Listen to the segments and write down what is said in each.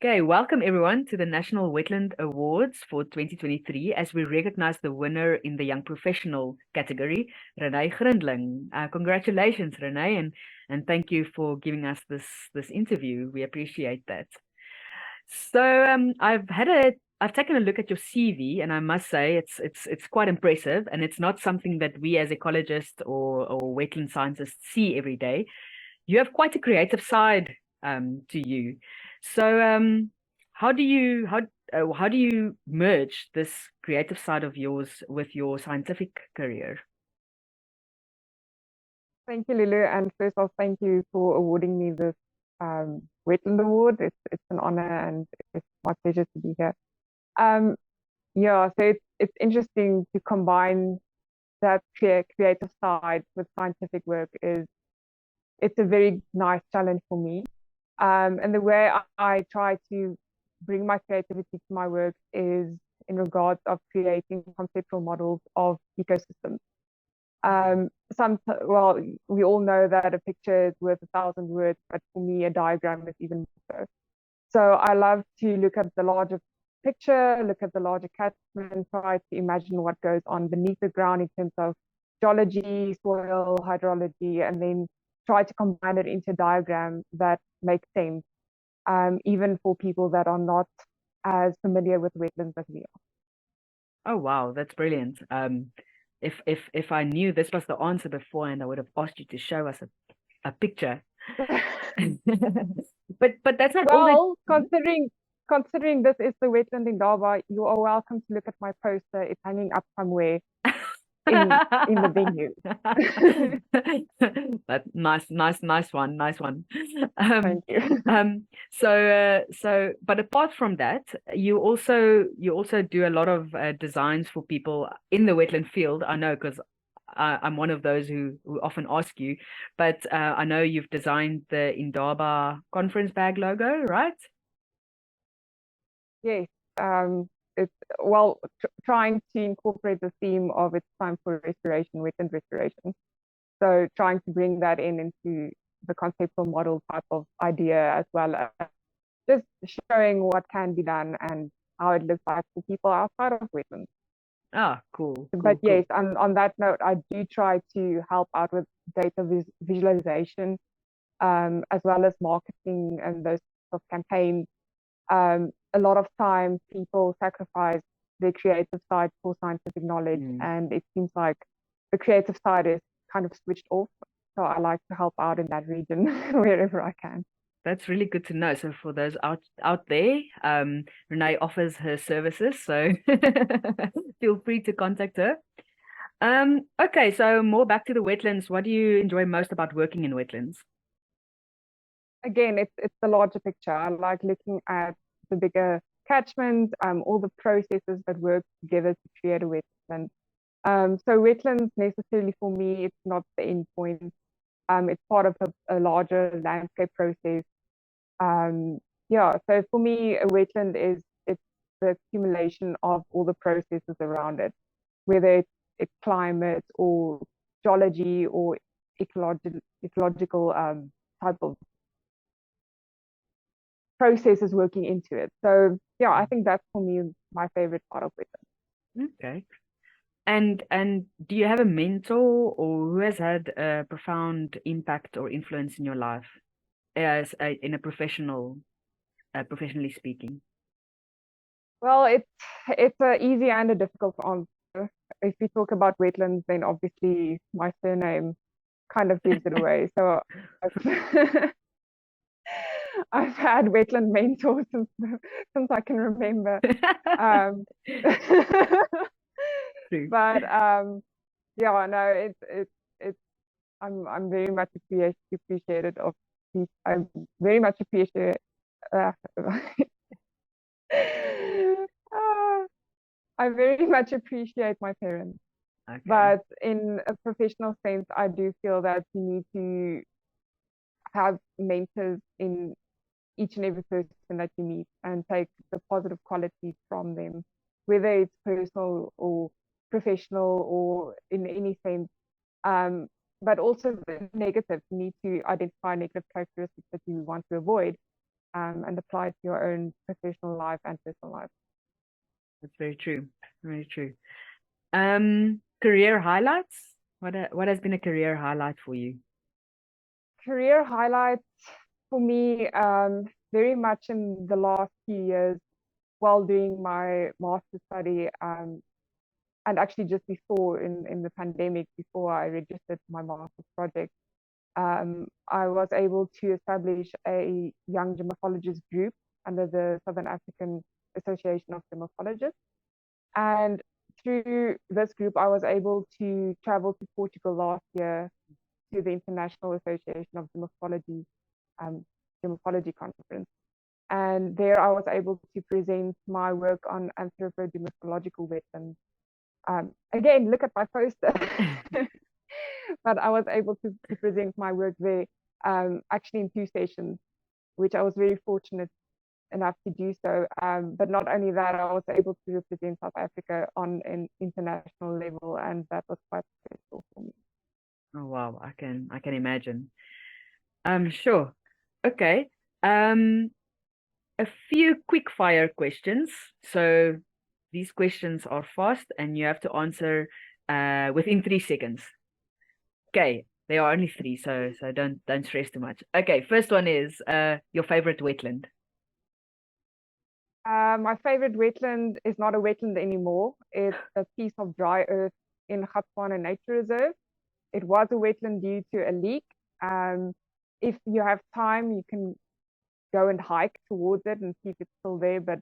Okay, welcome everyone to the National Wetland Awards for 2023 as we recognize the winner in the Young Professional category, Renee Grundling. Congratulations, Renee, and thank you for giving us this interview. We appreciate that. So I've taken a look at your CV, and I must say it's quite impressive, and it's not something that we as ecologists or wetland scientists see every day. You have quite a creative side to you. So how do you merge this creative side of yours with your scientific career? Thank you, Lulu. And first off, thank you for awarding me this Wetland Award. It's an honor and it's my pleasure to be here. Um, yeah, so it's interesting to combine that creative side with scientific work. It's a very nice challenge for me. And the way I try to bring my creativity to my work is in regards of creating conceptual models of ecosystems. Well, we all know that a picture is worth 1,000 words, but for me, a diagram is even more so. So I love to look at the larger picture, look at the larger catchment, try to imagine what goes on beneath the ground in terms of geology, soil, hydrology, and then try to combine it into a diagram that makes sense, even for people that are not as familiar with wetlands as we Oh wow, that's brilliant. If I knew this was the answer beforehand, I would have asked you to show us a picture. are. But that's not all that. Well, considering this is the wetland in Daba, you are welcome to look at my poster. It's hanging up somewhere in the venue. But nice one, nice one. Um, Thank you. but apart from that, you also do a lot of designs for people in the wetland field. I know because I'm one of those who often ask you, but I know you've designed the Indaba conference bag logo, right? Yes. It's well trying to incorporate the theme of it's time for restoration, wetland restoration. So trying to bring that into the conceptual model type of idea, as well as just showing what can be done and how it looks like for people outside of wetlands. Ah, cool, But cool, cool. yes, on that note, I do try to help out with data visualization, as well as marketing and those sort of campaigns. A lot of times people sacrifice their creative side for scientific knowledge, Mm. and it seems like the creative side is kind of switched off. So I like to help out in that region wherever I can. That's really good to know. So for those out there, Renee offers her services, so feel free to contact her. Okay, so more back to the wetlands. What do you enjoy most about working in wetlands? Again, it's the larger picture. I like looking at the bigger catchment, all the processes that work together to create a wetland. So wetlands necessarily for me, it's not the end point. It's part of a larger landscape process. Yeah, so for me, a wetland is it's the accumulation of all the processes around it, whether it's climate or geology or ecological type of processes working into it. So yeah, I think that's for me my favorite part of wetlands. Okay. And do you have a mentor or who has had a profound impact or influence in your life as in a professionally speaking? Well, it's a easy and a difficult answer. If we talk about wetlands, then obviously my surname kind of gives it away. So I've, I've had wetland mentors since I can remember. Um, True. but yeah, no, it's I'm very much appreciated of these. I very much appreciate. Uh, I very much appreciate my parents, Okay. but in a professional sense, I do feel that you need to have mentors in each and every person that you meet and take the positive qualities from them, whether it's personal or professional or in any sense. Um, but also the negative, you need to identify negative characteristics that you want to avoid. and apply it to your own professional life and personal life. That's very true. Very true. Career highlights. What has been a career highlight for you? Career highlights for me, very much in the last few years while doing my master's study, and actually just before in the pandemic, before I registered my master's project, I was able to establish a young gemologist group under the Southern African Association of Gemologists. And through this group, I was able to travel to Portugal last year to the International Association of Gemology conference. And there I was able to present my work on anthropogemmological wetlands. Again, look at my poster. But I was able to present my work there, actually in 2 sessions, which I was very fortunate enough to do so. But not only that, I was able to represent South Africa on an international level, and that was quite successful for me. Oh wow, I can imagine. Sure. Okay. A few quick fire questions. So these questions are fast and you have to answer within 3 seconds. Okay, they are only 3, so don't stress too much. Okay, first one is your favorite wetland. My favorite wetland is not a wetland anymore. It's a piece of dry earth in Gatswana Nature Reserve. It was a wetland due to a leak. If you have time, you can go and hike towards it and see if it's still there. But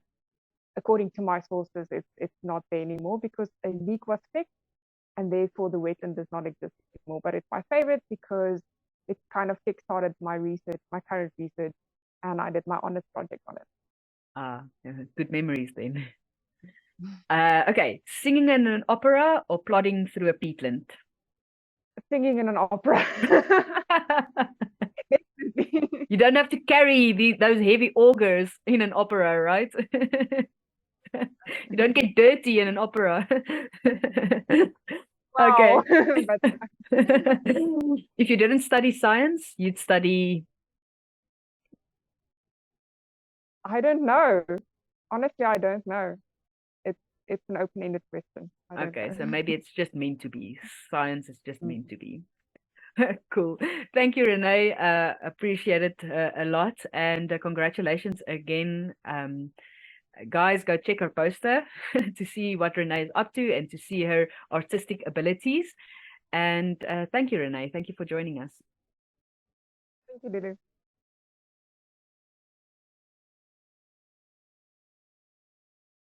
according to my sources, it's not there anymore because a leak was fixed, and therefore the wetland does not exist anymore. But it's my favorite because it kind of kickstarted my research, my current research, and I did my honors project on it. Good memories then. Okay, singing in an opera or plodding through a peatland? Singing in an opera. You don't have to carry those heavy augers in an opera, right? You don't get dirty in an opera. Wow. Okay. But if you didn't study science, you'd study. I don't know. Honestly, I don't know. It's an open-ended question. Okay, know. so maybe it's just meant to be. Science is just meant to be. Cool. Thank you, Renee. Appreciate it a lot, and congratulations again. Guys, go check her poster to see what Renee is up to and to see her artistic abilities. And thank you, Renee. Thank you for joining us. Thank you, Lulu.